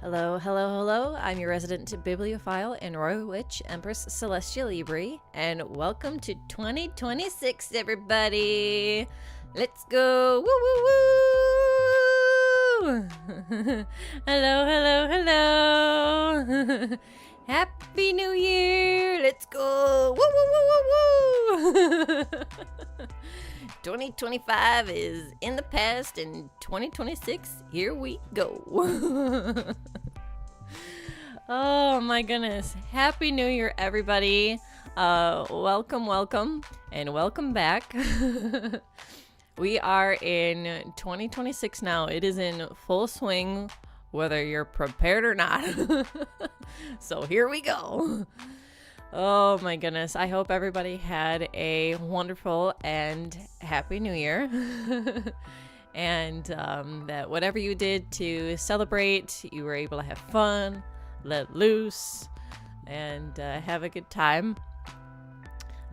Hello, hello, hello. I'm your resident bibliophile and royal witch, Empress Celestia Libri, and welcome to 2026, everybody. Let's go. Woo, woo, woo. Hello, hello, hello. Happy New Year. Let's go. Woo, woo, woo, woo, woo. 2025 is in the past, and 2026, here we go. Oh my goodness. Happy New Year, everybody. Welcome, and welcome back. We are in 2026 now. It is in full swing, whether you're prepared or not. So here we go. Oh my goodness. I hope everybody had a wonderful and happy New Year. And that whatever you did to celebrate, you were able to have fun, let loose, and have a good time.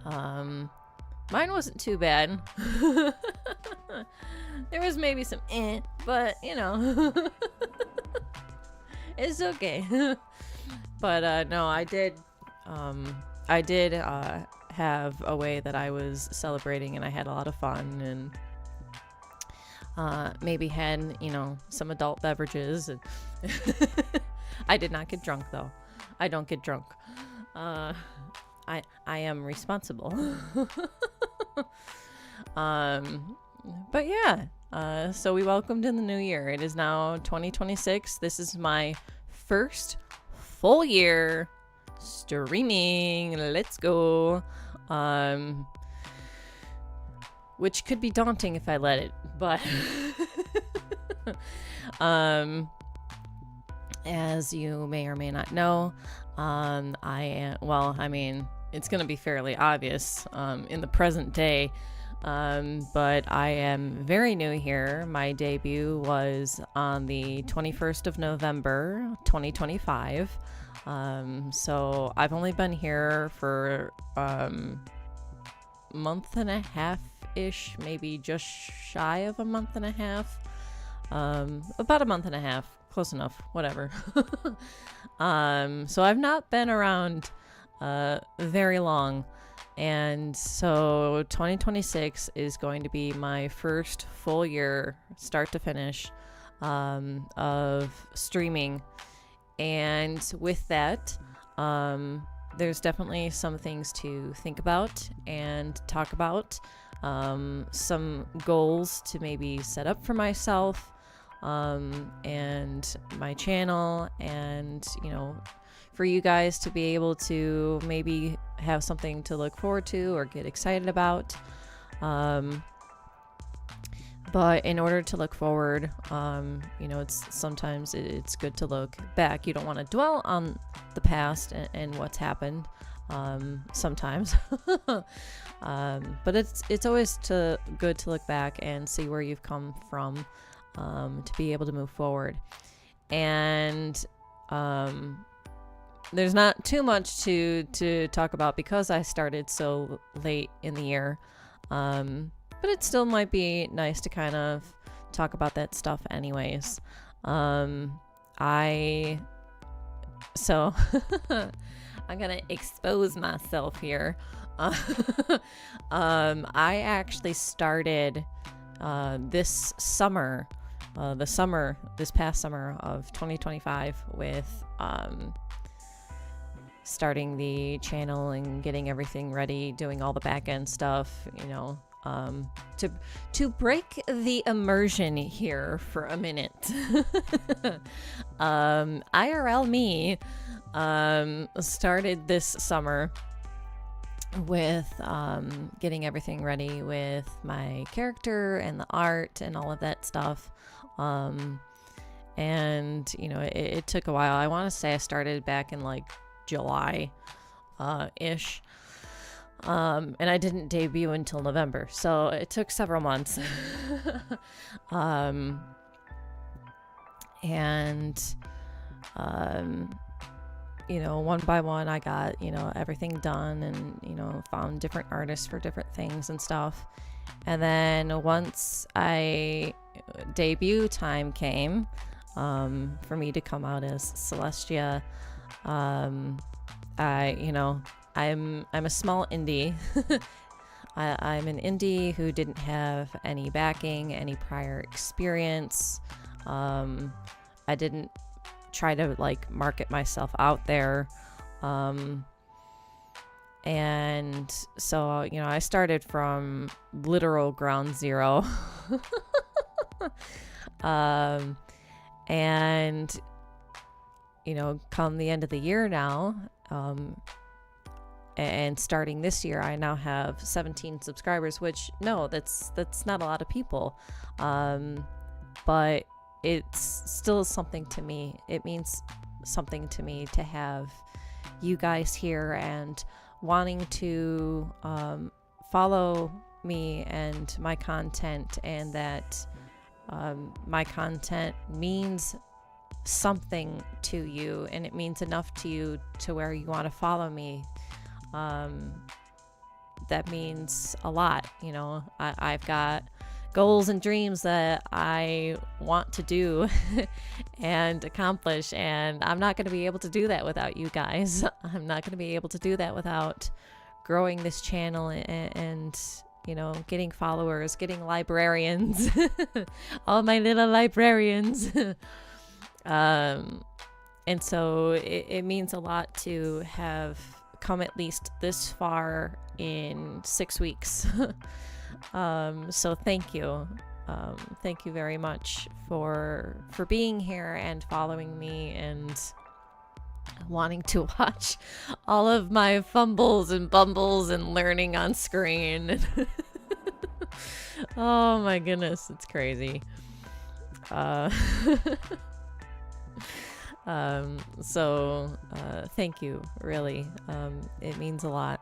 Mine wasn't too bad. There was maybe some but you know, it's okay. But no, I did have a way that I was celebrating, and I had a lot of fun, and maybe had, you know, some adult beverages. And I did not get drunk, though. I don't get drunk. I am responsible. But yeah, so we welcomed in the new year. It is now 2026. This is my first full year streaming. Let's go. Which could be daunting if I let it, but as you may or may not know, it's going to be fairly obvious in the present day, but I am very new here. My debut was on the 21st of November, 2025. So I've only been here for month and a half-ish, maybe just shy of a month and a half. About a month and a half, close enough, whatever. So I've not been around very long, and so 2026 is going to be my first full year, start to finish, of streaming. And with that, there's definitely some things to think about and talk about, some goals to maybe set up for myself, and my channel, and, you know, for you guys to be able to maybe have something to look forward to or get excited about. But in order to look forward, you know, sometimes it's good to look back. You don't want to dwell on the past and what's happened, sometimes. But it's always good to look back and see where you've come from, to be able to move forward. And there's not too much to talk about because I started so late in the year. But it still might be nice to kind of talk about that stuff anyways. I'm gonna expose myself here. I actually started this past summer of 2025 with starting the channel and getting everything ready, doing all the back end stuff, you know. To break the immersion here for a minute. IRL me started this summer with getting everything ready with my character and the art and all of that stuff. And, you know, it took a while. I want to say I started back in like July ish. And I didn't debut until November, so it took several months. You know, one by one, I got, you know, everything done, and, you know, found different artists for different things and stuff. And then once debut time came, for me to come out as Celestia. I'm a small indie. I'm an indie who didn't have any backing, any prior experience. I didn't try to like market myself out there. And so, I started from literal ground zero. And, come the end of the year now, and starting this year, I now have 17 subscribers, which, no, that's not a lot of people. But it's still something to me. It means something to me to have you guys here and wanting to follow me and my content, and that my content means something to you, and it means enough to you to where you want to follow me. That means a lot. I've got goals and dreams that I want to do and accomplish, and I'm not going to be able to do that without you guys. I'm not going to be able to do that without growing this channel and getting followers, getting librarians, all my little librarians. And so it means a lot to have come at least this far in 6 weeks. So thank you. Thank you very much for being here and following me and wanting to watch all of my fumbles and bumbles and learning on screen. Oh my goodness, it's crazy. So thank you, really. It means a lot.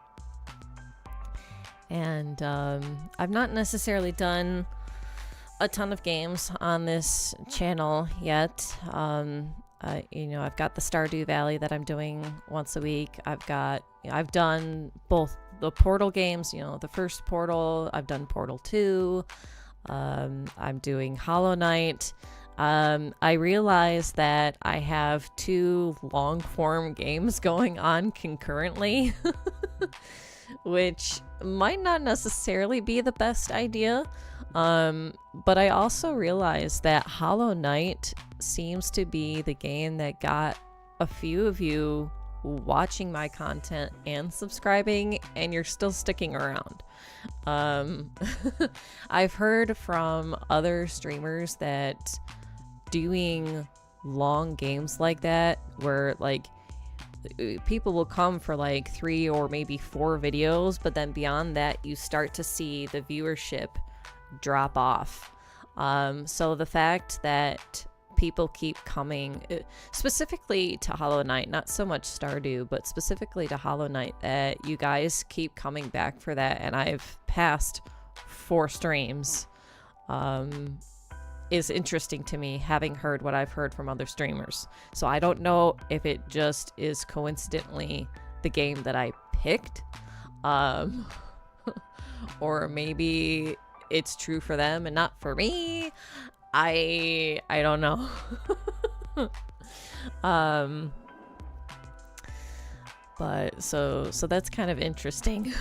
And I've not necessarily done a ton of games on this channel yet. I've got the Stardew Valley that I'm doing once a week. I've done both the Portal games, the first Portal. I've done Portal 2. I'm doing Hollow Knight. I realize that I have 2 long-form games going on concurrently, which might not necessarily be the best idea. But I also realize that Hollow Knight seems to be the game that got a few of you watching my content and subscribing, and you're still sticking around. I've heard from other streamers that doing long games like that, where like people will come for like 3 or maybe 4 videos, but then beyond that you start to see the viewership drop off. So the fact that people keep coming, specifically to Hollow Knight, not so much Stardew, but specifically to Hollow Knight, that you guys keep coming back for that, and I've passed 4 streams, is interesting to me, having heard what I've heard from other streamers. So I don't know if it just is coincidentally the game that I picked, or maybe it's true for them and not for me. I don't know. But so that's kind of interesting.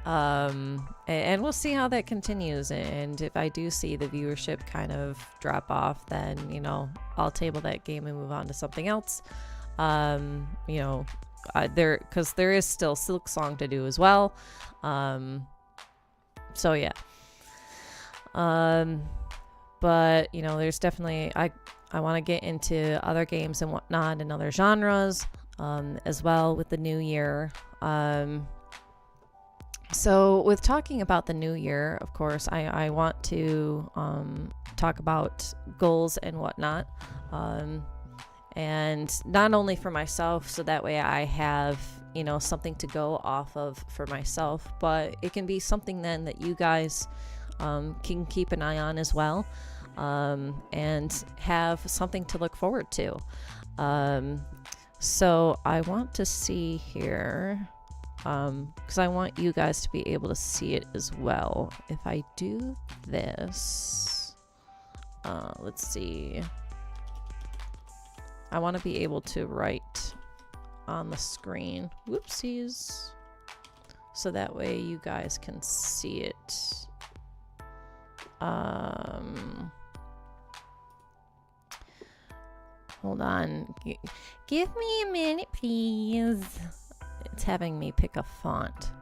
And we'll see how that continues, and if I do see the viewership kind of drop off, then I'll table that game and move on to something else. Because there is still Silk Song to do as well. So yeah. But there's definitely I want to get into other games and whatnot and other genres as well with the new year. So with talking about the new year, of course, I want to talk about goals and whatnot, and not only for myself, so that way I have something to go off of for myself, but it can be something then that you guys can keep an eye on as well, and have something to look forward to. So I want to see here, because I want you guys to be able to see it as well. If I do this, Let's see. I want to be able to write on the screen. Whoopsies. So that way you guys can see it. Hold on. Give me a minute, please. It's having me pick a font.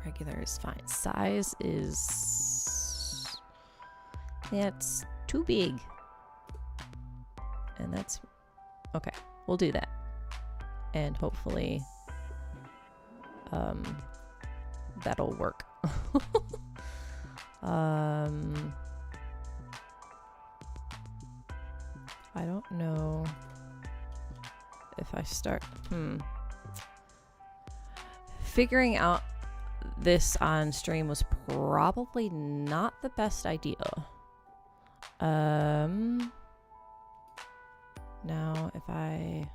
Regular is fine. Size is... That's too big. And that's... Okay, we'll do that. And hopefully... that'll work. I don't know if I start figuring out this on stream was probably not the best idea. Now if I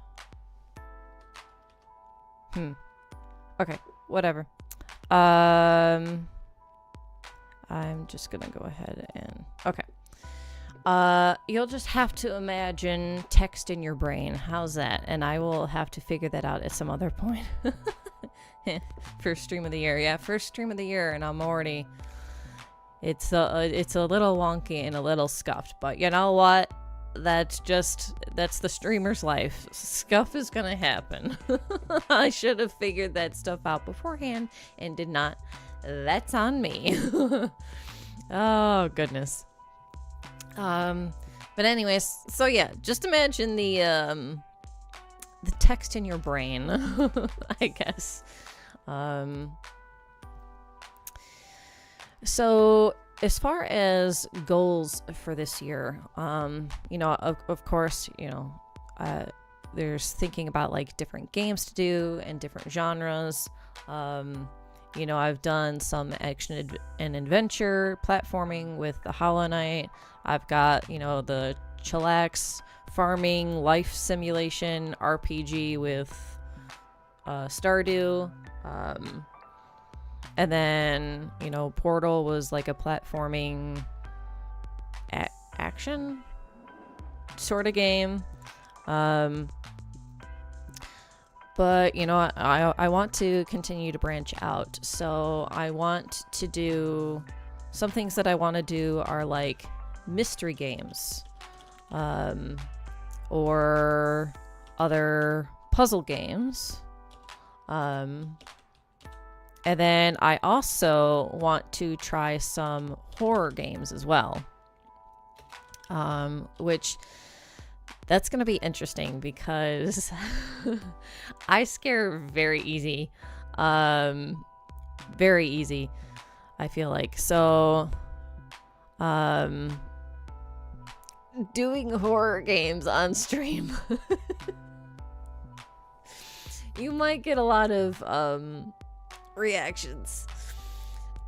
okay, whatever. I'm just gonna go ahead and okay. You'll just have to imagine text in your brain. How's that? And I will have to figure that out at some other point. First stream of the year. Yeah, first stream of the year, and I'm already... It's a little wonky and a little scuffed, but you know what? That's the streamer's life. Scuff is gonna happen. I should have figured that stuff out beforehand and did not. That's on me. Oh, goodness. But anyways, so yeah, just imagine the text in your brain, I guess. So as far as goals for this year, you know, of course, you know, there's thinking about like different games to do and different genres. You know, I've done some action and adventure platforming with the Hollow Knight. I've got, you know, the chillax farming life simulation RPG with Stardew. And then, you know, Portal was like a platforming action sort of game. But, you know, I want to continue to branch out. So I want to do... Some things that I want to do are like mystery games. Or other puzzle games. And then I also want to try some horror games as well. Which... That's going to be interesting because I scare very easy. Very easy, I feel like. So, doing horror games on stream. You might get a lot of reactions.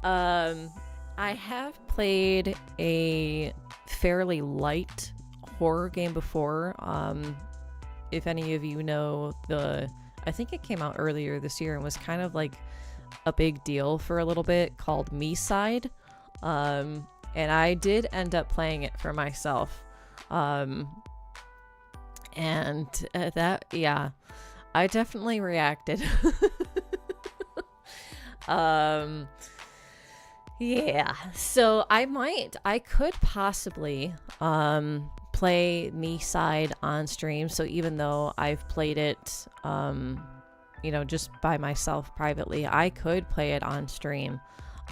I have played a fairly light horror game before. If any of you know I think it came out earlier this year and was kind of like a big deal for a little bit, called Me Side. And I did end up playing it for myself. And that, yeah, I definitely reacted. Yeah, so I could possibly play Me Side on stream. So even though I've played it, you know, just by myself privately, I could play it on stream.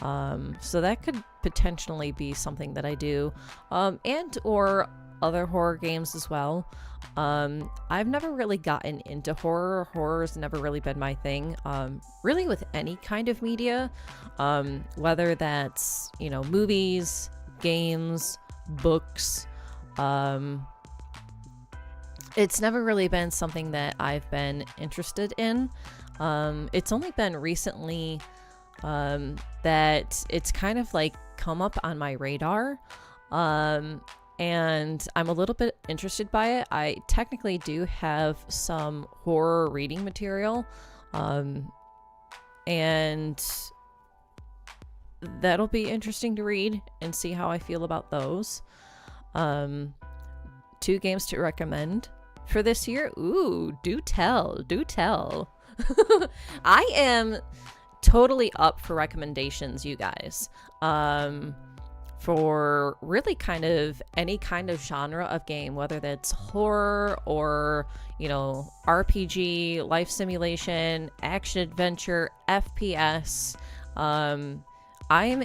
So that could potentially be something that I do, and or other horror games as well. I've never really gotten into horror. Horror's never really been my thing. Really with any kind of media, whether that's, you know, movies, games, books. It's never really been something that I've been interested in. It's only been recently that it's kind of like come up on my radar. And I'm a little bit interested by it. I technically do have some horror reading material. And that'll be interesting to read and see how I feel about those. 2 games to recommend for this year. Ooh, do tell. I am totally up for recommendations, you guys. For really kind of any kind of genre of game, whether that's horror or, you know, RPG, life simulation, action adventure, FPS. I'm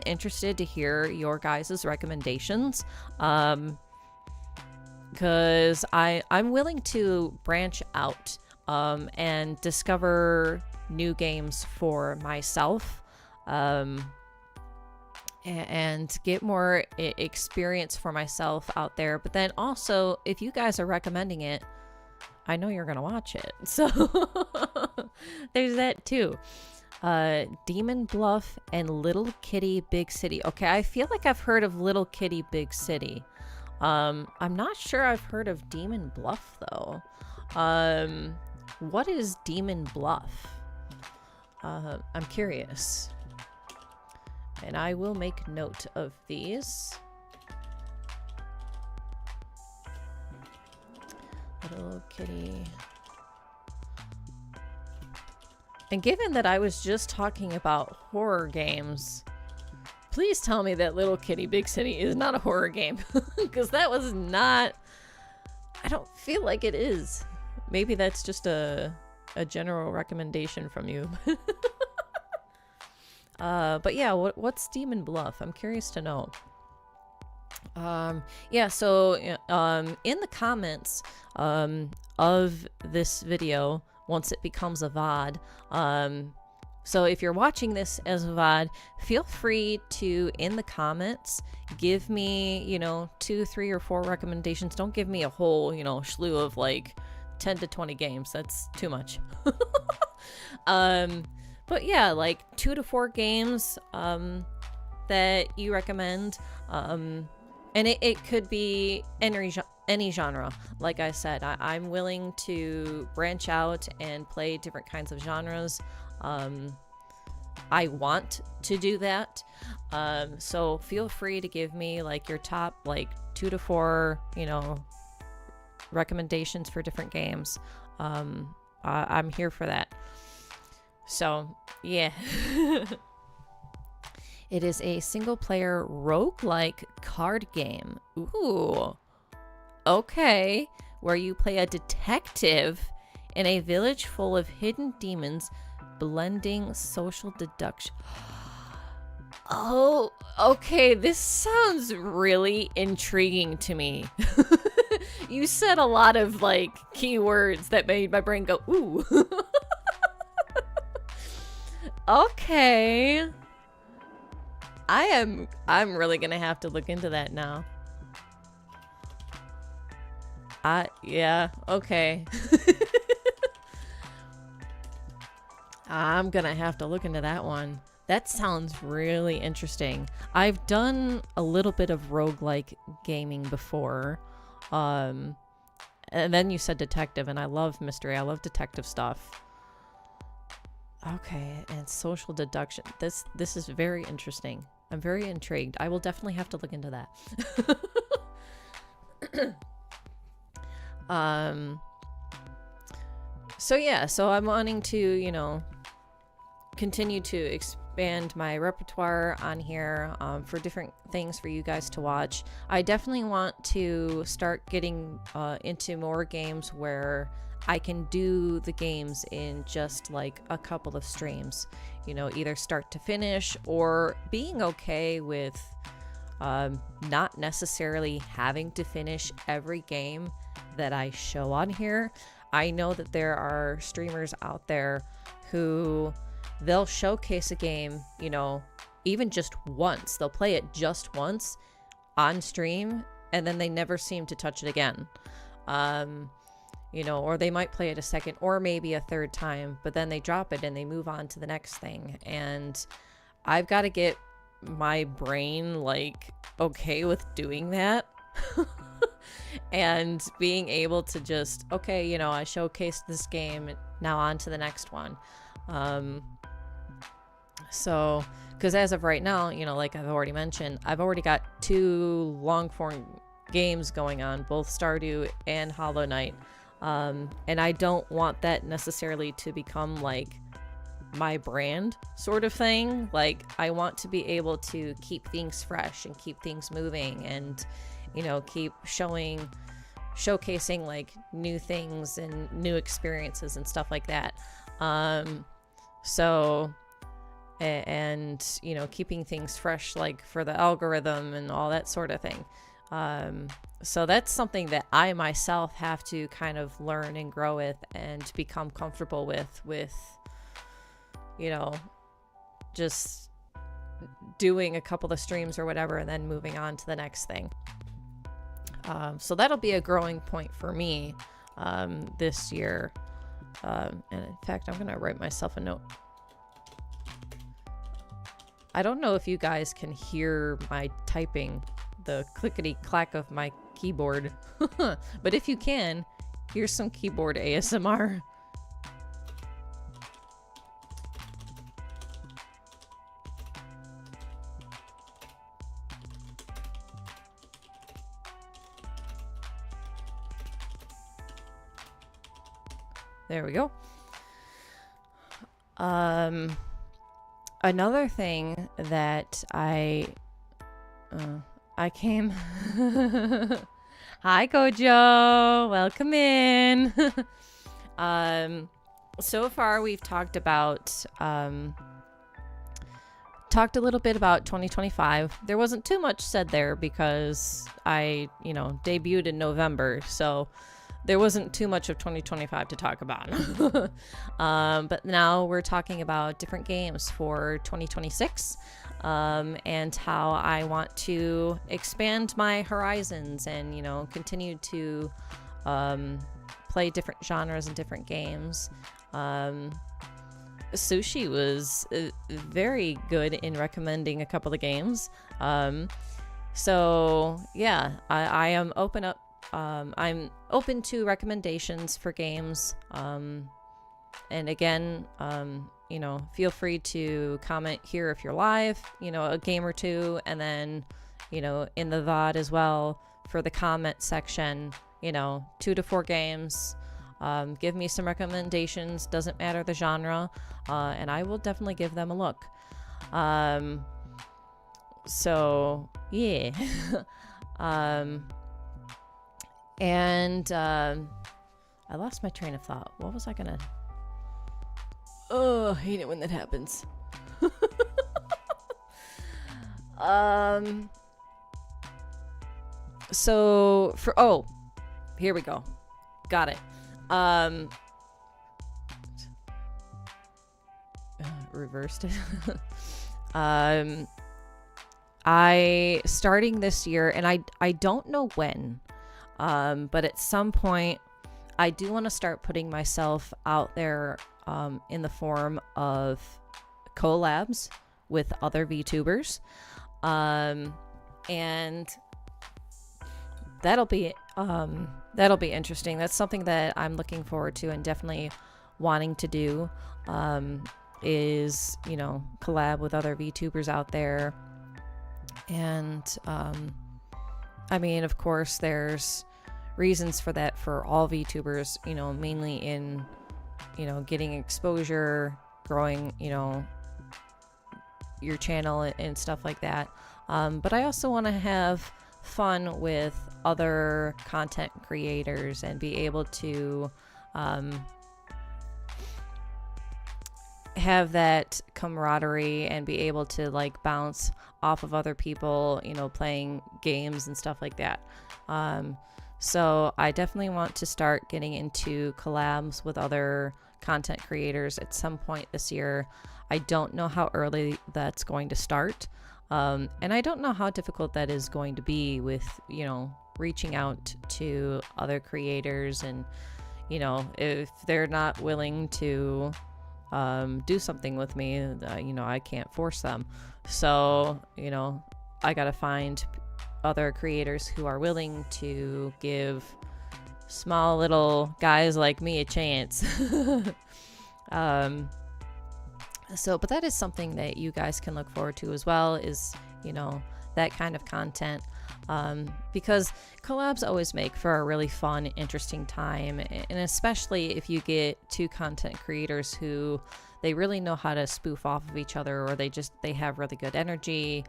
interested to hear your guys' recommendations. Because I'm willing to branch out and discover new games for myself. And get more experience for myself out there. But then also, if you guys are recommending it, I know you're going to watch it. So there's that too. Demon Bluff and Little Kitty Big City. Okay, I feel like I've heard of Little Kitty Big City. I'm not sure I've heard of Demon Bluff though. What is Demon Bluff? I'm curious. And I will make note of these. Little Kitty. And given that I was just talking about horror games, please tell me that Little Kitty Big City is not a horror game. Because that was not... I don't feel like it is. Maybe that's just a general recommendation from you. But yeah, what's Demon Bluff? I'm curious to know. Yeah, so in the comments of this video, once it becomes a VOD, so if you're watching this as a VOD, feel free to, in the comments, give me, you know, 2, 3, or 4 recommendations. Don't give me a whole, you know, slew of like 10 to 20 games. That's too much. But yeah, like 2 to 4 games that you recommend. And it could be any genre. Like I said, I'm willing to branch out and play different kinds of genres. I want to do that. So feel free to give me like your top like 2 to 4, you know, recommendations for different games. I'm here for that. So, yeah. It is a single-player roguelike card game. Ooh. Okay. Where you play a detective in a village full of hidden demons, blending social deduction. Oh, okay. This sounds really intriguing to me. You said a lot of, like, keywords that made my brain go, ooh. Okay. I'm really gonna have to look into that now. Yeah, okay. I'm gonna have to look into that one. That sounds really interesting. I've done a little bit of roguelike gaming before. And then you said detective, and I love mystery. I love detective stuff. Okay, and social deduction. This is very interesting. I'm very intrigued. I will definitely have to look into that. So yeah, so I'm wanting to, you know, continue to expand my repertoire on here for different things for you guys to watch. I definitely want to start getting into more games where I can do the games in just like a couple of streams, you know, either start to finish, or being okay with not necessarily having to finish every game that I show on here. I know that there are streamers out there who they'll showcase a game, you know, even just once. They'll play it just once on stream, and then they never seem to touch it again. You know, or they might play it a second or maybe a third time, but then they drop it and they move on to the next thing. And I've got to get my brain like okay with doing that. And being able to just, okay, you know, I showcased this game, now on to the next one. So because as of right now, like I've already mentioned, I've already got 2 long form games going on, both Stardew and Hollow Knight. And I don't want that necessarily to become like my brand sort of thing. Like, I want to be able to keep things fresh and keep things moving, and keep showcasing like new things and new experiences and stuff like that. So and keeping things fresh, like for the algorithm and all that sort of thing. So that's something that I myself have to kind of learn and grow with and become comfortable with just doing a couple of streams or whatever and then moving on to the next thing. So that'll be a growing point for me this year. And in fact, I'm going to write myself a note. I don't know if you guys can hear my typing, the clickety clack of my keyboard, but if you can, here's some keyboard ASMR. There we go. Another thing that I came. Hi, Kojo. Welcome in. So far we've talked a little bit about 2025. There wasn't too much said there because I, debuted in November, so there wasn't too much of 2025 to talk about. But now we're talking about different games for 2026, and how I want to expand my horizons and, continue to play different genres and different games. Sushi was very good in recommending a couple of games. So yeah, I am I'm open to recommendations for games. And again, feel free to comment here if you're live, a game or two, and then, in the VOD as well for the comment section, 2 to 4 games. Give me some recommendations, doesn't matter the genre, and I will definitely give them a look. So yeah. And I lost my train of thought. What was I gonna... Oh, I hate it when that happens. So for... here we go. Got it. Reversed it. I starting this year, and I don't know when, but at some point I do want to start putting myself out there in the form of collabs with other VTubers, and that'll be interesting. That's something that I'm looking forward to and definitely wanting to do, is collab with other VTubers out there. And I mean, of course, there's reasons for that for all VTubers, mainly in getting exposure, growing your channel and stuff like that, but I also want to have fun with other content creators and be able to have that camaraderie and be able to like bounce off of other people, playing games and stuff like that. So I definitely want to start getting into collabs with other content creators at some point this year. I don't know how early that's going to start. And I don't know how difficult that is going to be with, reaching out to other creators and, if they're not willing to do something with me, I can't force them. So, I gotta find other creators who are willing to give small little guys like me a chance. So, but that is something that you guys can look forward to as well, is, that kind of content. Because collabs always make for a really fun, interesting time. And especially if you get two content creators who they really know how to spoof off of each other, or they have really good energy.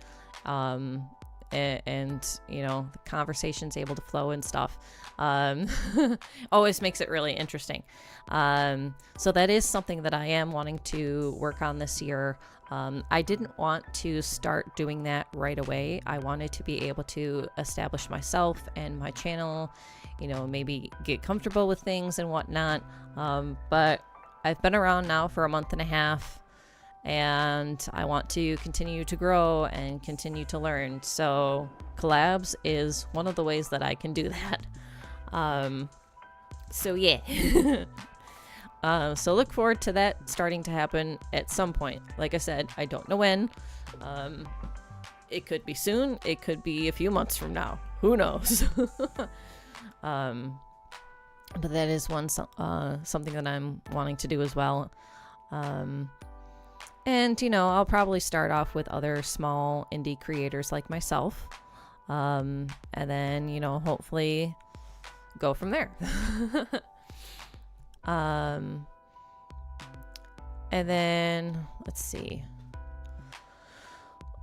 And the conversation's able to flow and stuff. Always makes it really interesting. So that is something that I am wanting to work on this year. I didn't want to start doing that right away. I wanted to be able to establish myself and my channel, maybe get comfortable with things and whatnot. But I've been around now for a month and a half, and I want to continue to grow and continue to learn. So collabs is one of the ways that I can do that. So yeah. So look forward to that starting to happen at some point. Like I said, I don't know when. It could be soon. It could be a few months from now. Who knows? But that is something that I'm wanting to do as well. And, I'll probably start off with other small indie creators like myself. And then, hopefully go from there. And then let's see.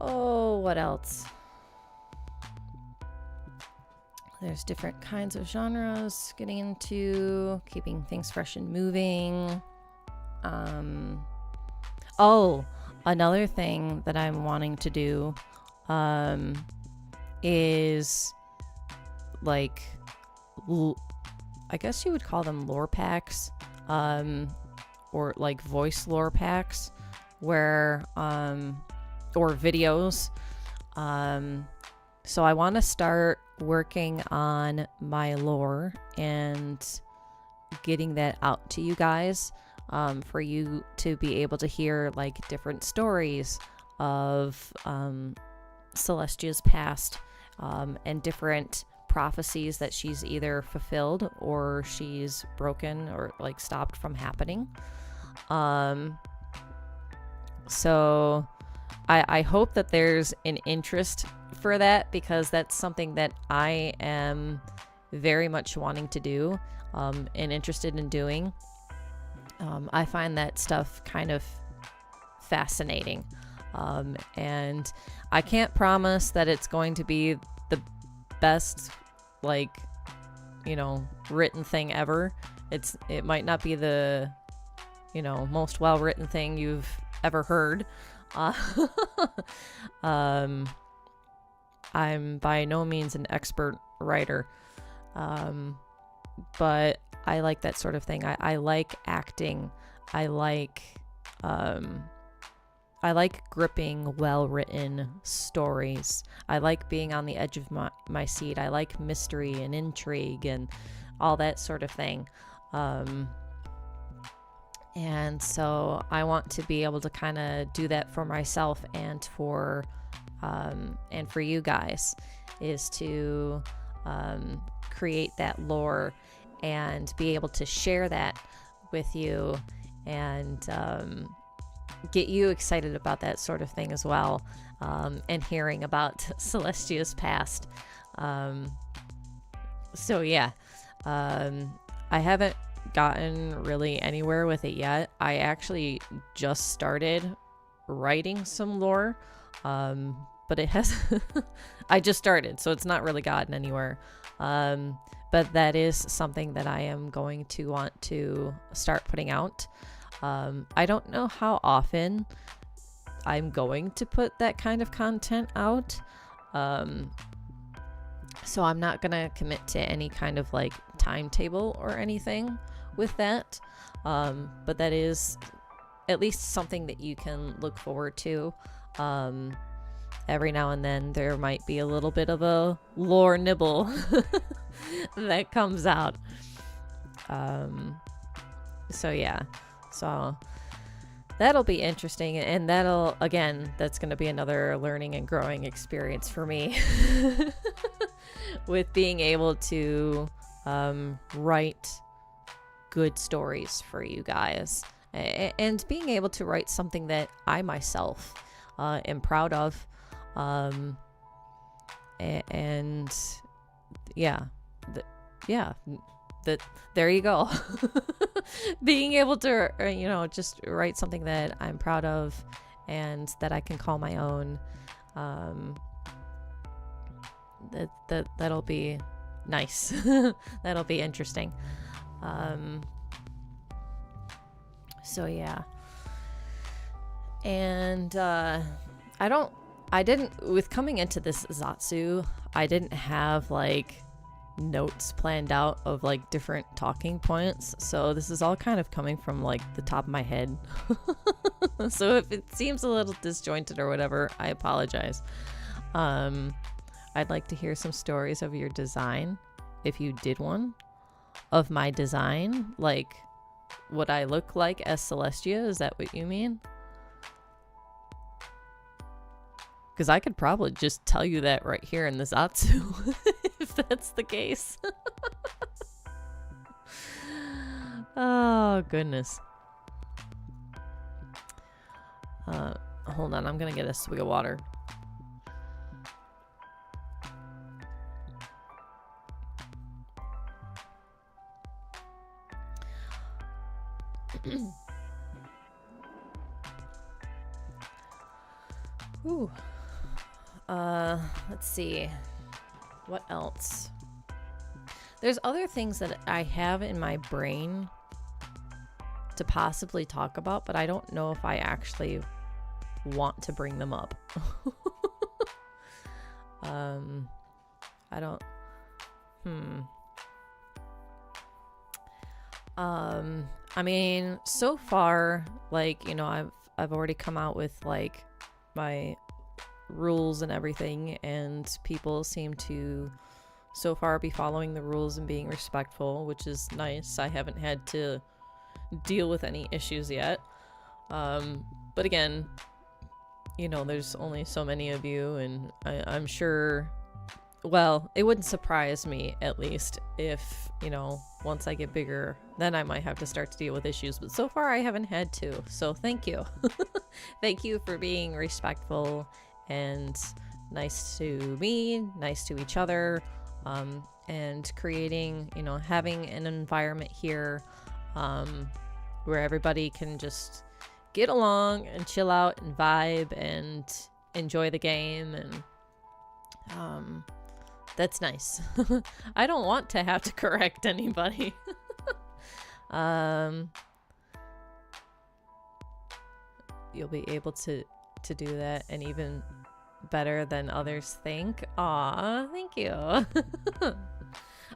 Oh, what else? There's different kinds of genres getting into, keeping things fresh and moving. Another thing that I'm wanting to do is like, I guess you would call them lore packs, or like voice lore packs, where or videos. So I want to start working on my lore and getting that out to you guys, for you to be able to hear like different stories of Celestia's past, and different prophecies that she's either fulfilled or she's broken or like stopped from happening. So I hope that there's an interest for that, because that's something that I am very much wanting to do, and interested in doing. I find that stuff kind of fascinating. And I can't promise that it's going to be the best, written thing ever. It might not be the, most well-written thing you've ever heard. I'm by no means an expert writer. But I like that sort of thing. I like acting. I like gripping, well-written stories. I like being on the edge of my seat. I like mystery and intrigue and all that sort of thing. And so I want to be able to kind of do that for myself and for you guys, is to create that lore and be able to share that with you, and get you excited about that sort of thing as well, and hearing about Celestia's past. So yeah, I haven't gotten really anywhere with it yet. I actually just started writing some lore, but it has I just started, so it's not really gotten anywhere. But that is something that I am going to want to start putting out. I don't know how often I'm going to put that kind of content out. So I'm not going to commit to any kind of like timetable or anything with that. But that is at least something that you can look forward to. Every now and then there might be a little bit of a lore nibble that comes out. So yeah. So that'll be interesting, and that's going to be another learning and growing experience for me with being able to write good stories for you guys and being able to write something that I myself am proud of. And yeah, that there you go. Being able to, just write something that I'm proud of and that I can call my own. That'll be nice. That'll be interesting. So yeah. And I didn't, with coming into this Zatsu, I didn't have like notes planned out of like different talking points. So this is all kind of coming from like the top of my head. So if it seems a little disjointed or whatever, I apologize. I'd like to hear some stories of your design, if you did one, of my design, like what I look like as Celestia. Is that what you mean? Because I could probably just tell you that right here in the Zatsu, if that's the case. Oh, goodness. Hold on, I'm going to get a swig of water. Ooh. Let's see. What else? There's other things that I have in my brain to possibly talk about, but I don't know if I actually want to bring them up. I don't. I mean, so far, like, I've already come out with like my rules and everything, and people seem to so far be following the rules and being respectful, which is nice. I haven't had to deal with any issues yet. But again, there's only so many of you, and I'm sure, well, it wouldn't surprise me, at least, if, once I get bigger, then I might have to start to deal with issues. But so far, I haven't had to. So thank you. Thank you for being respectful and nice to me, nice to each other, and creating, having an environment here where everybody can just get along and chill out and vibe and enjoy the game. And that's nice. I don't want to have to correct anybody. You'll be able to do that, and even better than others think. Aw, thank you.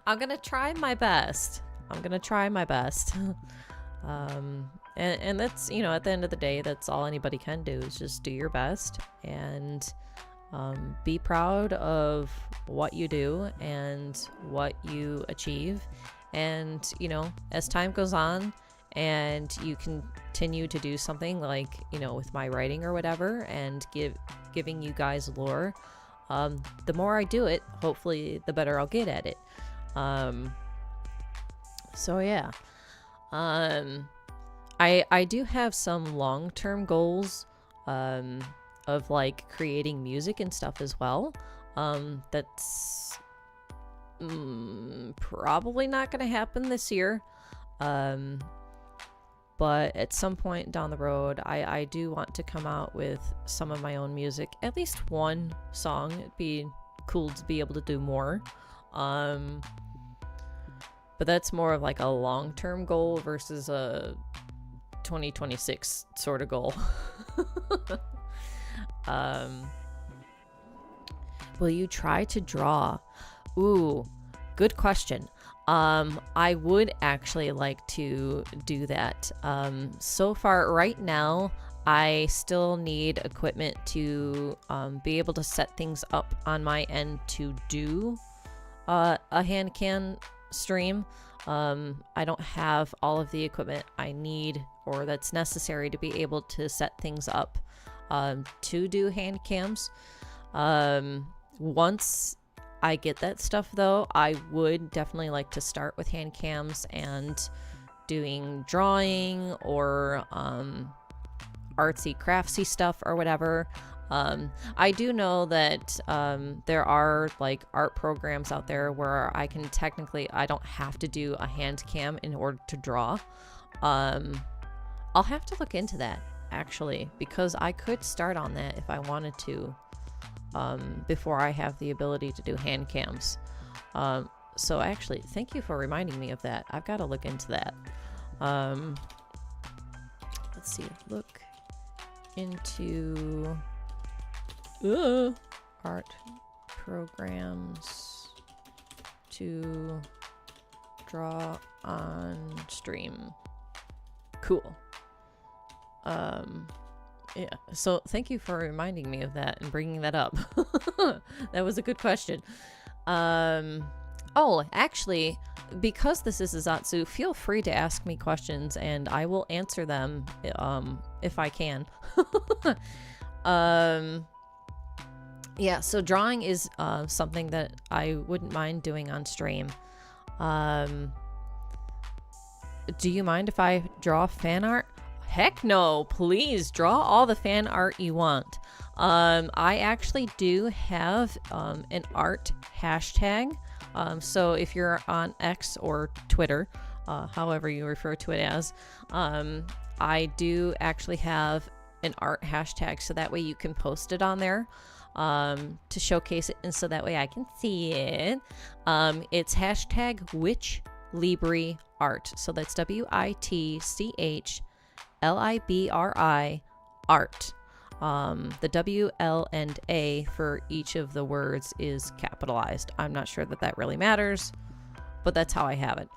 I'm gonna try my best. And that's, at the end of the day, that's all anybody can do, is just do your best and be proud of what you do and what you achieve. And, as time goes on and you continue to do something like, with my writing or whatever, and giving you guys lore, the more I do it, hopefully the better I'll get at it. So yeah. I do have some long-term goals of like creating music and stuff as well. That's probably not going to happen this year. But at some point down the road, I do want to come out with some of my own music, at least one song. It'd be cool to be able to do more. But that's more of like a long-term goal versus a 2026 sort of goal. Will you try to draw? Ooh, good question. I would actually like to do that. So far, right now, I still need equipment to be able to set things up on my end to do a hand can stream. I don't have all of the equipment I need or that's necessary to be able to set things up to do hand cams. Once I get that stuff, though, I would definitely like to start with hand cams and doing drawing or artsy craftsy stuff or whatever. I do know that there are like art programs out there where I don't have to do a hand cam in order to draw. I'll have to look into that actually, because I could start on that if I wanted to, before I have the ability to do hand cams. So actually, thank you for reminding me of that. I've got to look into that. Let's see, look into art programs to draw on stream. Cool. Yeah, so thank you for reminding me of that and bringing that up. That was a good question. Oh, actually, because this is a Zatsu, feel free to ask me questions and I will answer them if I can. Yeah, so drawing is something that I wouldn't mind doing on stream. Do you mind if I draw fan art? Heck no, please draw all the fan art you want. I actually do have an art hashtag. So if you're on X or Twitter, however you refer to it as, I do actually have an art hashtag, so that way you can post it on there to showcase it, and so that way I can see it. It's hashtag which Libri art. So that's WITCHLIBRI art. The W, L, and A for each of the words is capitalized. I'm not sure that really matters, but that's how I have it.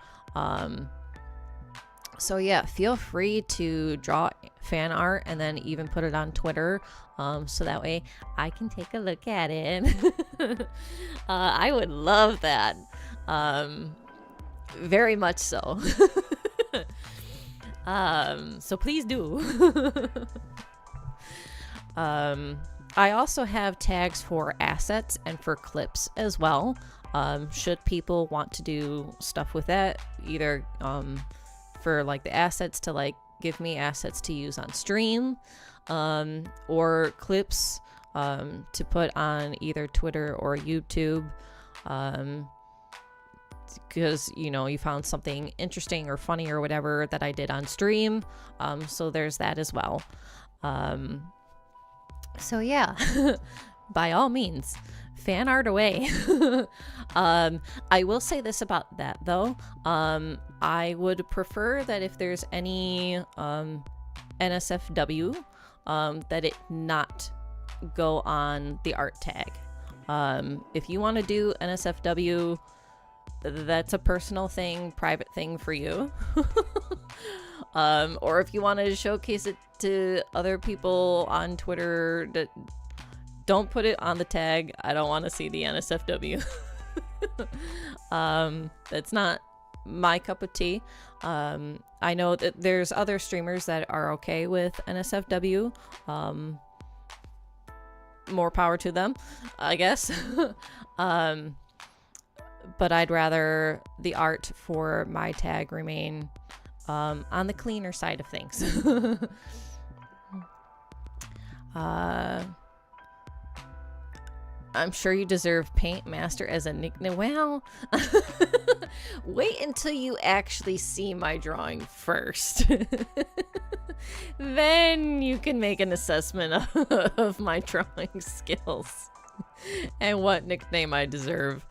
So yeah, feel free to draw fan art and then even put it on Twitter, so that way I can take a look at it. I would love that. Very much so. So please do. I also have tags for assets and for clips as well. Should people want to do stuff with that, either for like the assets to like give me assets to use on stream, or clips to put on either Twitter or YouTube, because you found something interesting or funny or whatever that I did on stream. So there's that as well. So yeah, by all means, fan art away. I will say this about that though. I would prefer that if there's any NSFW, that it not go on the art tag. If you want to do NSFW, that's a personal thing, private thing for you. Or if you want to showcase it to other people on Twitter, don't put it on the tag. I don't want to see the NSFW. That's not my cup of tea. I know that there's other streamers that are okay with NSFW. More power to them, I guess. But I'd rather the art for my tag remain on the cleaner side of things. I'm sure you deserve Paint Master as a nickname. Well, wait until you actually see my drawing first. Then you can make an assessment of my drawing skills and what nickname I deserve.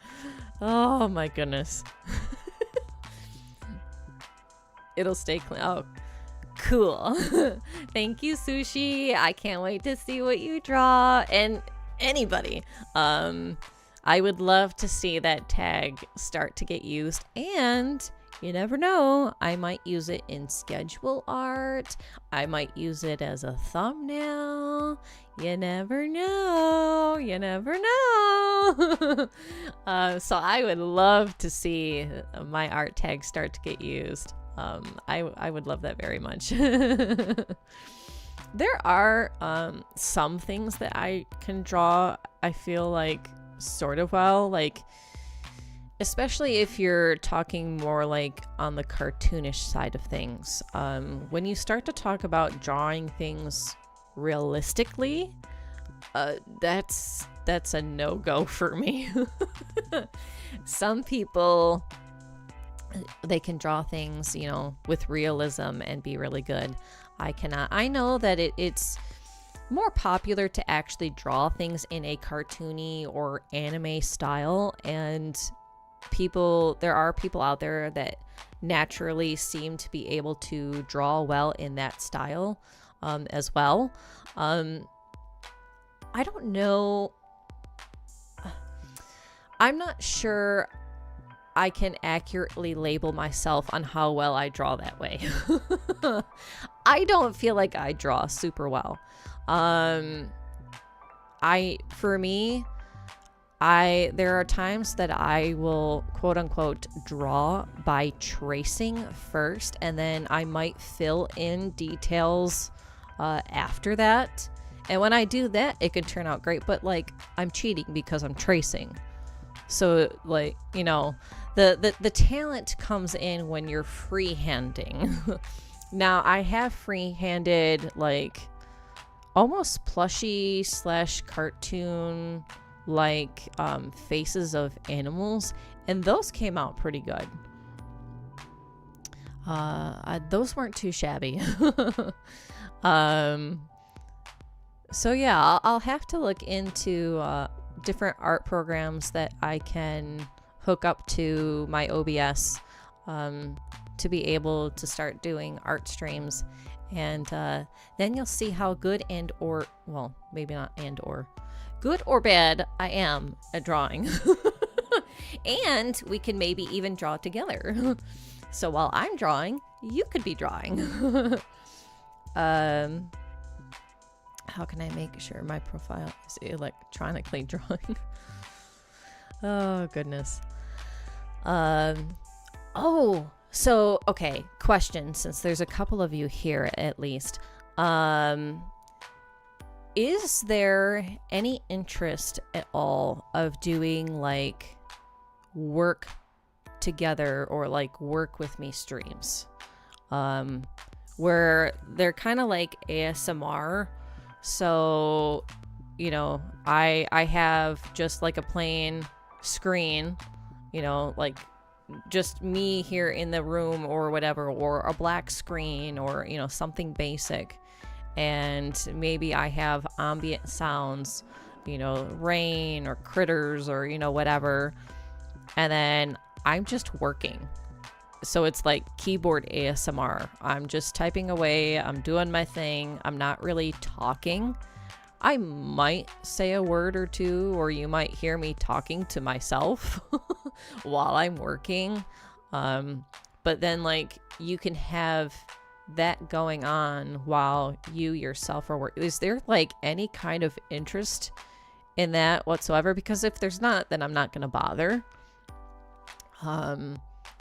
Oh my goodness. It'll stay clean. Oh, cool. Thank you, Sushi. I can't wait to see what you draw. And anybody, I would love to see that tag start to get used. And you never know, I might use it in schedule art. I might use it as a thumbnail. You never know. You never know. So I would love to see my art tag start to get used. I would love that very much. There are some things that I can draw, I feel like, sort of well. Like, especially if you're talking more like on the cartoonish side of things. When you start to talk about drawing things realistically, that's a no-go for me. Some people, they can draw things, you know, with realism and be really good. I cannot. I know that it's more popular to actually draw things in a cartoony or anime style, and there are people out there that naturally seem to be able to draw well in that style as well. I don't know. I'm not sure I can accurately label myself on how well I draw that way. I don't feel like I draw super well. There are times that I will quote unquote draw by tracing first, and then I might fill in details after that. And when I do that, it can turn out great, but like I'm cheating because I'm tracing. So like, you know, the talent comes in when you're freehanding. Now I have freehanded like almost plushy / cartoon like faces of animals, and those came out pretty good. Those weren't too shabby. So yeah, I'll have to look into different art programs that I can hook up to my OBS to be able to start doing art streams, and then you'll see how good maybe not good or bad I am at drawing. And we can maybe even draw together. So while I'm drawing, you could be drawing. How can I make sure my profile is electronically drawing? Oh, goodness. Okay, question, since there's a couple of you here at least. Is there any interest at all of doing like work together or like work with me streams? Where they're kind of like ASMR. So, you know, I have just like a plain screen, you know, like just me here in the room or whatever, or a black screen, or, you know, something basic. And maybe I have ambient sounds, you know, rain or critters or, you know, whatever. And then I'm just working. So it's like keyboard ASMR. I'm just typing away. I'm doing my thing. I'm not really talking. I might say a word or two, or you might hear me talking to myself while I'm working. But then like you can have that going on while you yourself are working. Is there like any kind of interest in that whatsoever? Because if there's not, then I'm not going to bother.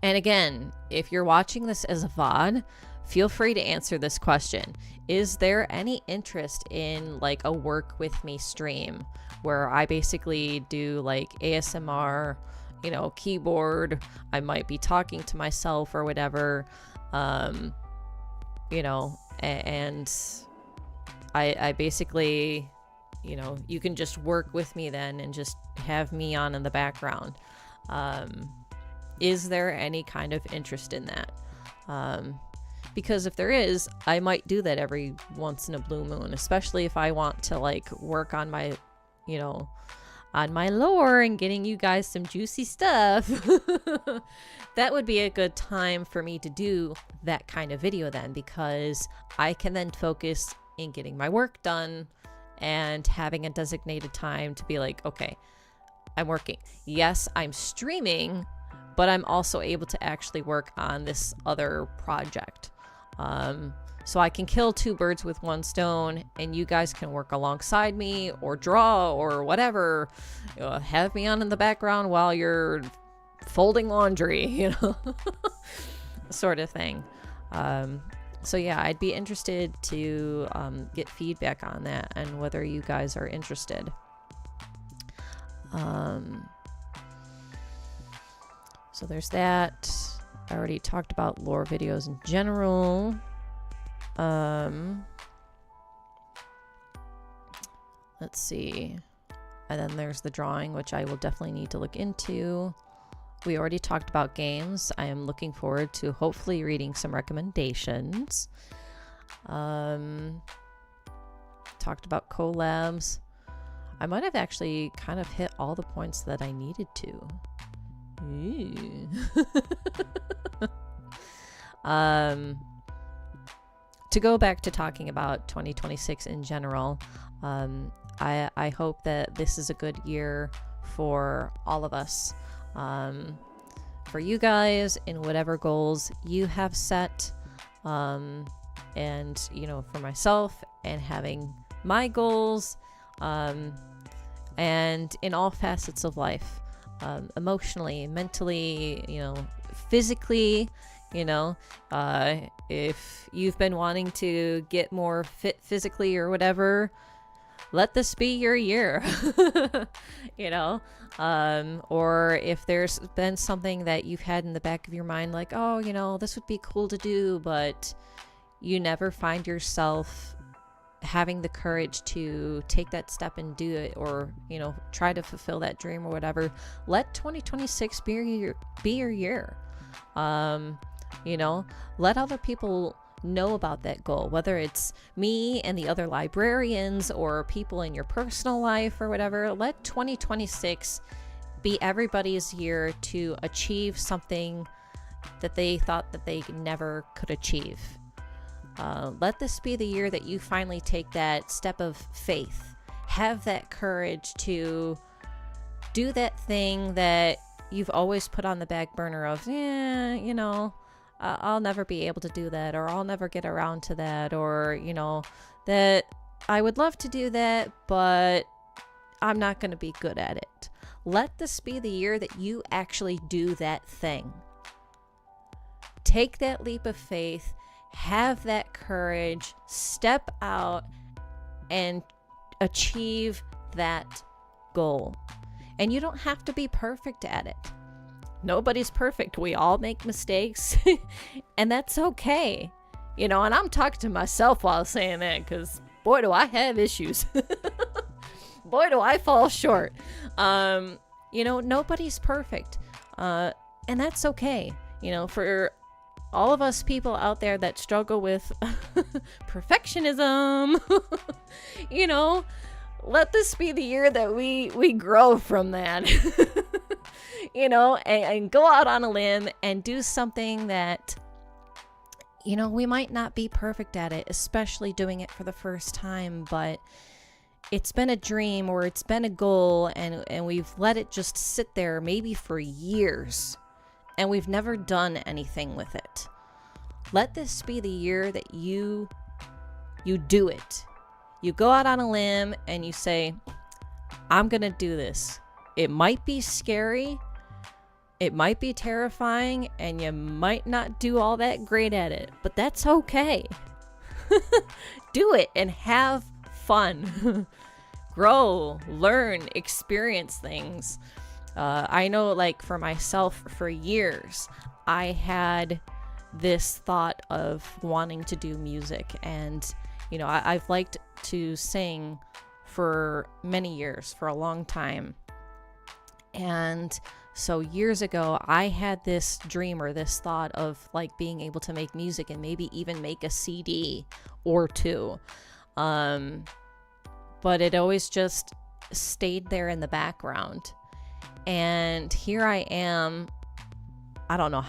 And again, if you're watching this as a VOD, feel free to answer this question. Is there any interest in like a work with me stream where I basically do like ASMR, you know, keyboard, I might be talking to myself or whatever, you know, and I basically, you know, you can just work with me then and just have me on in the background. Is there any kind of interest in that? Because if there is, I might do that every once in a blue moon, especially if I want to like work on my, you know, on my lore and getting you guys some juicy stuff. That would be a good time for me to do that kind of video then, because I can then focus in getting my work done and having a designated time to be like, okay, I'm working. Yes, I'm streaming, but I'm also able to actually work on this other project. So I can kill two birds with one stone, and you guys can work alongside me or draw or whatever. Have me on in the background while you're folding laundry, you know, sort of thing. So yeah, I'd be interested to get feedback on that and whether you guys are interested. So there's that. I already talked about lore videos in general. Let's see. And then there's the drawing, which I will definitely need to look into. We already talked about games. I am looking forward to hopefully reading some recommendations. Talked about collabs. I might have actually kind of hit all the points that I needed to. To go back to talking about 2026 in general, I hope that this is a good year for all of us. For you guys in whatever goals you have set, and for myself and having my goals, and in all facets of life, emotionally, mentally, physically, if you've been wanting to get more fit physically or whatever, let this be your year. Or if there's been something that you've had in the back of your mind, like, oh, this would be cool to do, but you never find yourself having the courage to take that step and do it, or try to fulfill that dream or whatever, let 2026 be your year. Let other people know about that goal, whether it's me and the other librarians or people in your personal life or whatever. Let 2026 be everybody's year to achieve something that they thought that they never could achieve. Let this be the year that you finally take that step of faith. Have that courage to do that thing that you've always put on the back burner of, I'll never be able to do that, or I'll never get around to that, or, that I would love to do that, but I'm not going to be good at it. Let this be the year that you actually do that thing. Take that leap of faith, have that courage, step out and achieve that goal. And you don't have to be perfect at it. Nobody's perfect. We all make mistakes, and that's okay. And I'm talking to myself while saying that, because boy, do I have issues. Boy, do I fall short. Nobody's perfect. And that's okay. For all of us people out there that struggle with perfectionism, let this be the year that we grow from that. And go out on a limb and do something that, we might not be perfect at it, especially doing it for the first time, but it's been a dream or it's been a goal, and we've let it just sit there maybe for years, and we've never done anything with it. Let this be the year that you do it. You go out on a limb and you say, I'm going to do this. It might be scary. It might be terrifying, and you might not do all that great at it, but that's okay. Do it and have fun. Grow, learn, experience things. I know, like, for myself, for years, I had this thought of wanting to do music, and I've liked to sing for many years, for a long time. And so years ago, I had this dream or this thought of, like, being able to make music and maybe even make a CD or two. But it always just stayed there in the background. And here I am, I don't know,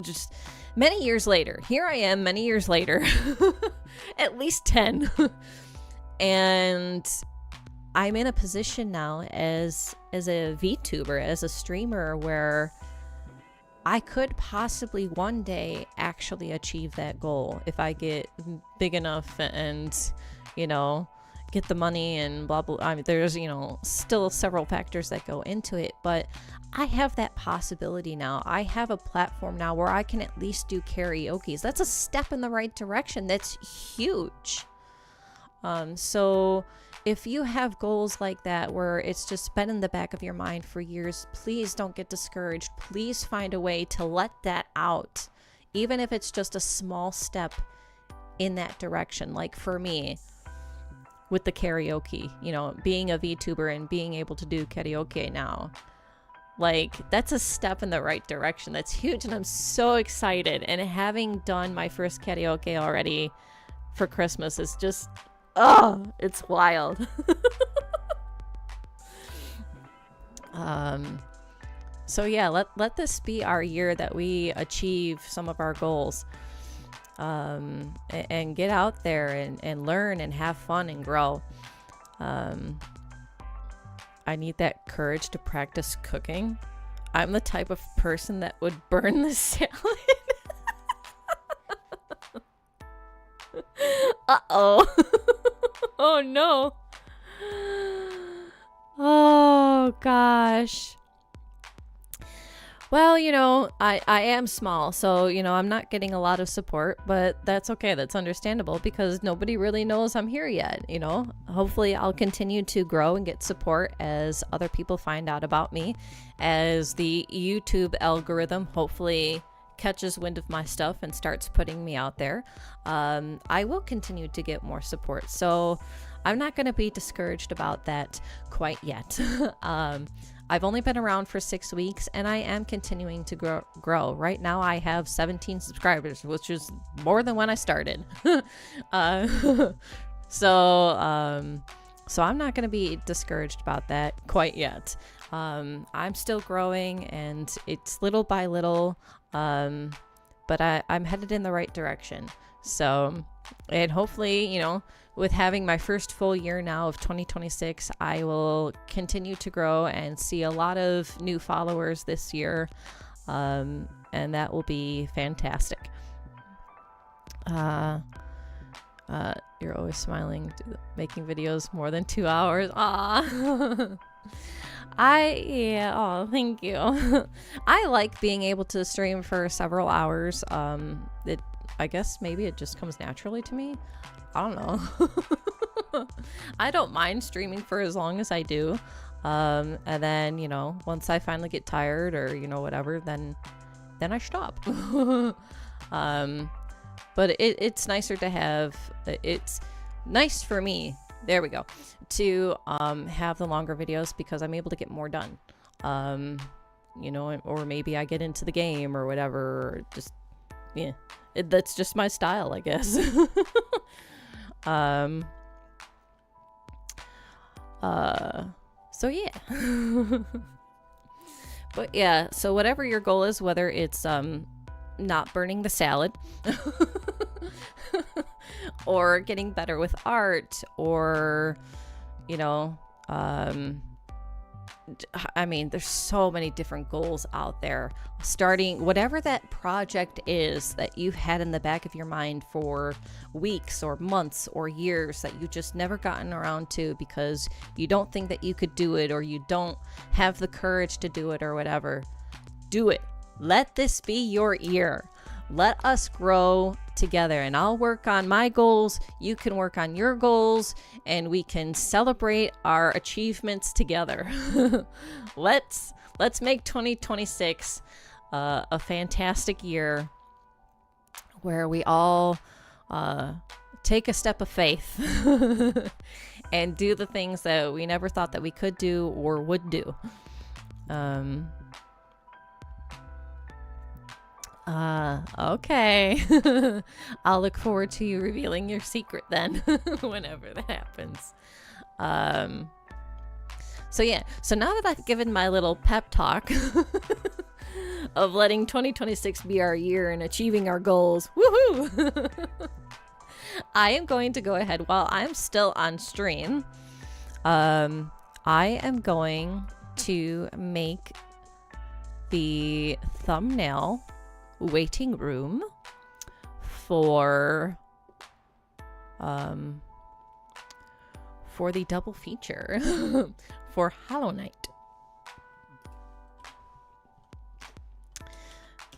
just many years later. Here I am many years later, at least 10. And I'm in a position now as a VTuber, as a streamer, where I could possibly one day actually achieve that goal if I get big enough and, get the money and blah, blah. I mean, there's, still several factors that go into it, but I have that possibility now. I have a platform now where I can at least do karaoke. That's a step in the right direction. That's huge. So if you have goals like that where it's just been in the back of your mind for years, please don't get discouraged. Please find a way to let that out, even if it's just a small step in that direction. Like for me, with the karaoke, being a VTuber and being able to do karaoke now, like that's a step in the right direction. That's huge, and I'm so excited. And having done my first karaoke already for Christmas is just, it's wild. So yeah, let this be our year that we achieve some of our goals, and get out there and learn and have fun and grow. I need that courage to practice cooking. I'm the type of person that would burn the salad. Uh-oh. Oh no. Oh gosh. Well, I am small, so, I'm not getting a lot of support, but that's okay. That's understandable because nobody really knows I'm here yet, Hopefully I'll continue to grow and get support as other people find out about me, as the YouTube algorithm hopefully catches wind of my stuff and starts putting me out there. I will continue to get more support, so I'm not going to be discouraged about that quite yet. I've only been around for 6 weeks, and I am continuing to grow. Right now, I have 17 subscribers, which is more than when I started. So I'm not going to be discouraged about that quite yet. I'm still growing, and it's little by little, but I'm headed in the right direction. So, and hopefully, with having my first full year now of 2026, I will continue to grow and see a lot of new followers this year. And that will be fantastic. You're always smiling, making videos more than 2 hours. Oh, thank you. I like being able to stream for several hours. I guess maybe it just comes naturally to me. I don't know. I don't mind streaming for as long as I do. And then, once I finally get tired or, whatever, then I stop. But it's nicer to have, it's nice for me, there we go, to have the longer videos because I'm able to get more done. Or maybe I get into the game or whatever, or just, yeah, that's just my style, I guess. So yeah. But yeah, so whatever your goal is, whether it's not burning the salad or getting better with art, or there's so many different goals out there. Starting whatever that project is that you've had in the back of your mind for weeks or months or years that you just never gotten around to because you don't think that you could do it, or you don't have the courage to do it, or whatever. Do it. Let this be your year. Let us grow together, and I'll work on my goals. You can work on your goals, and we can celebrate our achievements together. Let's make 2026 a fantastic year where we all take a step of faith and do the things that we never thought that we could do or would do. Okay. I'll look forward to you revealing your secret then, whenever that happens. So yeah, so now that I've given my little pep talk of letting 2026 be our year and achieving our goals, woohoo! I am going to go ahead while I'm still on stream. I am going to make the thumbnail waiting room for the double feature for Hollow Knight.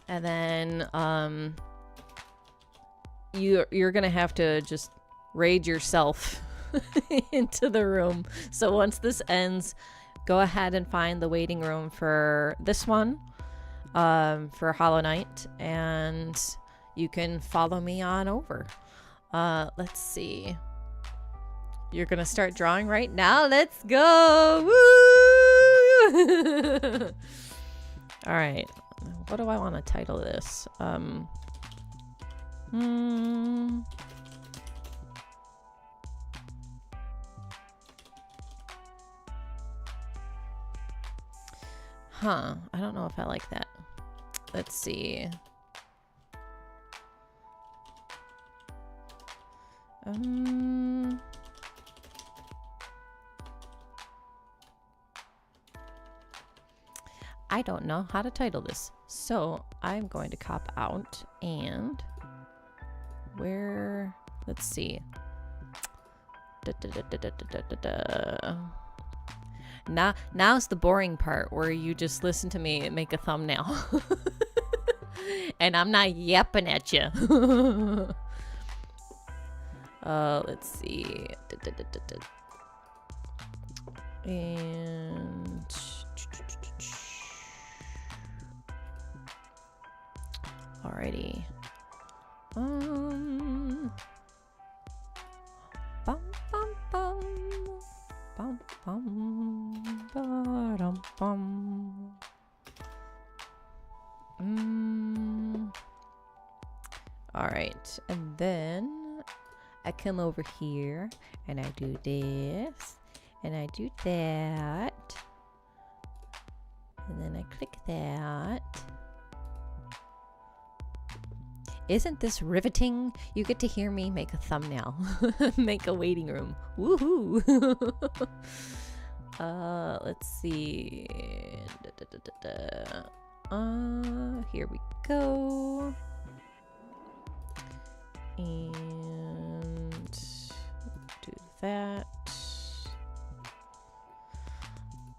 And then you're gonna have to just raid yourself into the room. So once this ends, go ahead and find the waiting room for this one, for Hollow Knight, and you can follow me on over. Let's see. You're gonna start drawing right now. Let's go! Woo! All right. What do I want to title this? I don't know if I like that. Let's see. I don't know how to title this, so I'm going to cop out and let's see. Now's the boring part where you just listen to me make a thumbnail. And I'm not yapping at you. Let's see. And alrighty. Bum bum bum bum bum ba-dum bum. All right, and then I come over here and I do this and I do that, and then I click that. Isn't this riveting? You get to hear me make a thumbnail. Make a waiting room. Woohoo! Let's see. Here we go. And do that.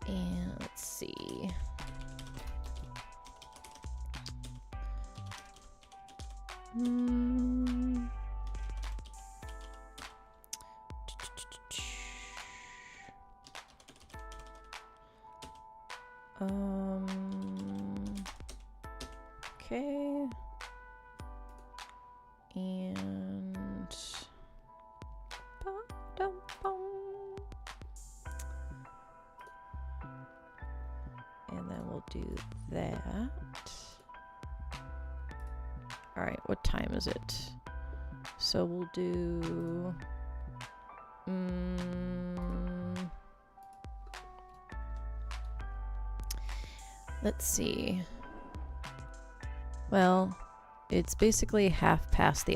And let's see. Okay. And then we'll do that. All right, what time is it? So we'll do let's see. Well, it's basically 1/2 past.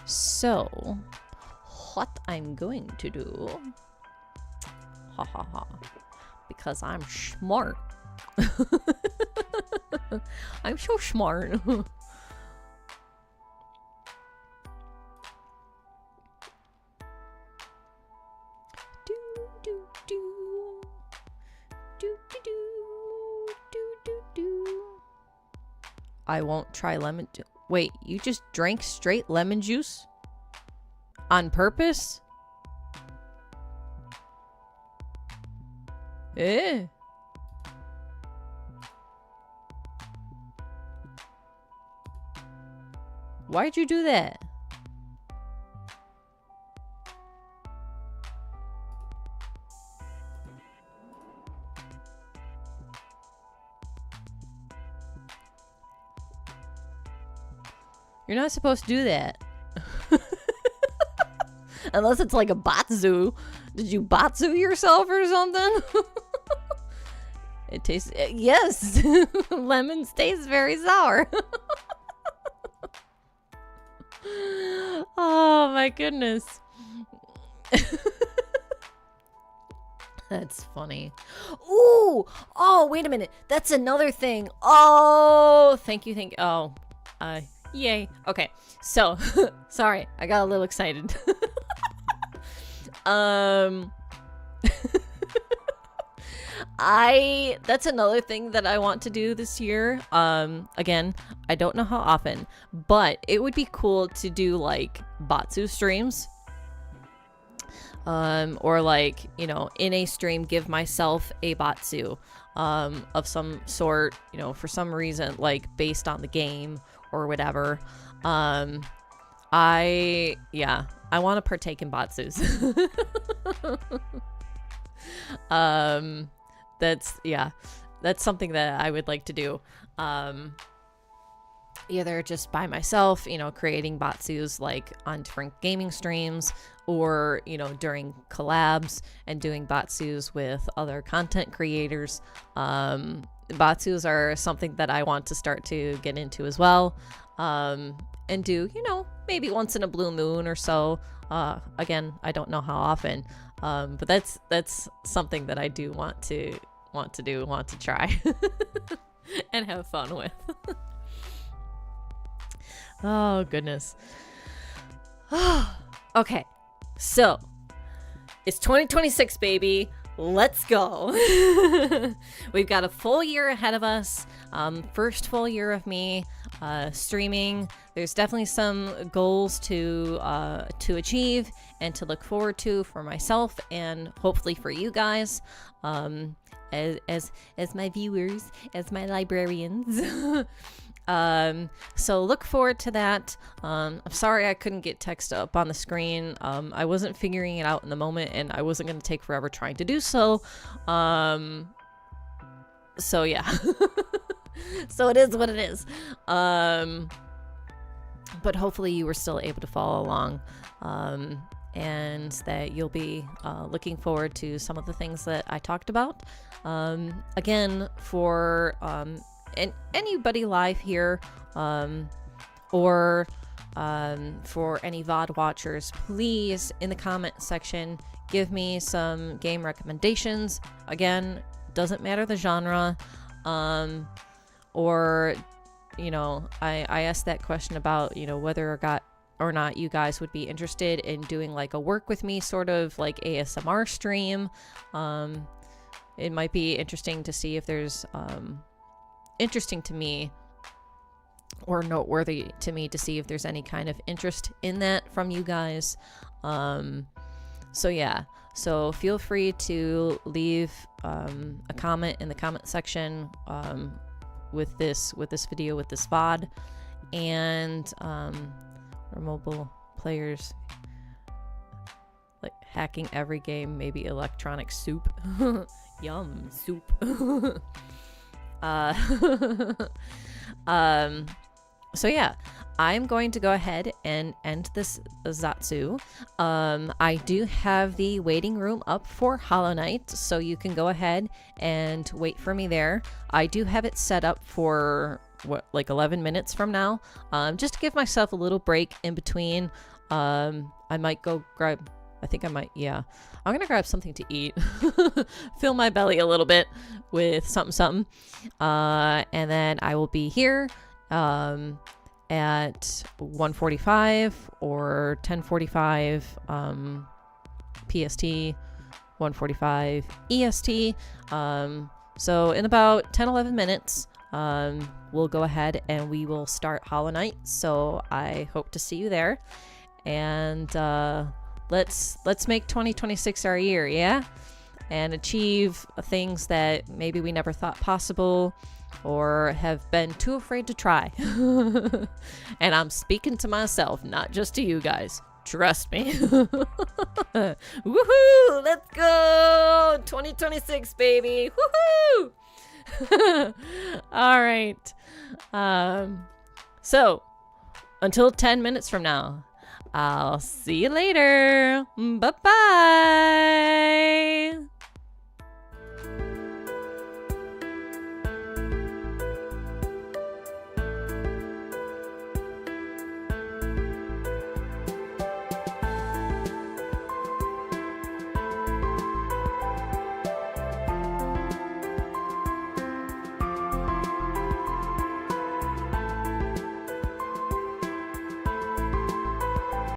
So what I'm going to do, because I'm smart. I'm so smart. I won't try lemon juice. Wait, you just drank straight lemon juice? On purpose? Eh. Why'd you do that? You're not supposed to do that. Unless it's like a batsu. Did you batsu yourself or something? It tastes... Yes! Lemons taste very sour. Oh my goodness. That's funny. Ooh! Oh, wait a minute. That's another thing. Oh, thank you. Oh, yay. Okay, so sorry, I got a little excited. That's another thing that I want to do this year. Again, I don't know how often, but it would be cool to do like Batsu streams. or like, you know, in a stream, give myself a batsu of some sort, you know, for some reason, like based on the game or whatever. I want to partake in batsus. That's something that I would like to do. Either just by myself, you know, creating batsus like on different gaming streams, or, you know, during collabs and doing batsus with other content creators. Batsus are something that I want to start to get into as well. And do, you know, maybe once in a blue moon or so. Again, I don't know how often. But that's something that I do want to try and have fun with. Oh, goodness. Okay, so it's 2026, baby. Let's go. We've got a full year ahead of us. First full year of me streaming. There's definitely some goals to achieve and to look forward to for myself and hopefully for you guys, as my viewers, as my librarians. So look forward to that. I'm sorry I couldn't get text up on the screen. I wasn't figuring it out in the moment, and I wasn't going to take forever trying to do so. So yeah. So it is what it is. But hopefully you were still able to follow along, and that you'll be looking forward to some of the things that I talked about. Again, for and anybody live here, or for any VOD watchers, please in the comment section give me some game recommendations. Again, doesn't matter the genre, or, you know, I asked that question about, you know, whether or not you guys would be interested in doing like a work with me sort of like ASMR stream. It might be interesting to see if there's interesting to me or noteworthy to me to see if there's any kind of interest in that from you guys. So yeah, so feel free to leave a comment in the comment section with this video, with this VOD, and or mobile players like hacking every game, maybe electronic soup. Yum, soup. So yeah, I'm going to go ahead and end this Zatsu. I do have the waiting room up for Hollow Knight, so you can go ahead and wait for me there. I do have it set up for like 11 minutes from now, just to give myself a little break in between. I might go grab, I'm gonna grab something to eat, fill my belly a little bit with something, and then I will be here at 1:45 or 10:45 PST, 1:45 EST. So in about 10-11 minutes, we'll go ahead and we will start Hollow Knight. So I hope to see you there, and let's make 2026 our year, yeah? And achieve things that maybe we never thought possible or have been too afraid to try. And I'm speaking to myself, not just to you guys. Trust me. Woohoo! Let's go! 2026, baby! Woohoo! All right. So, until 10 minutes from now, I'll see you later. Bye-bye.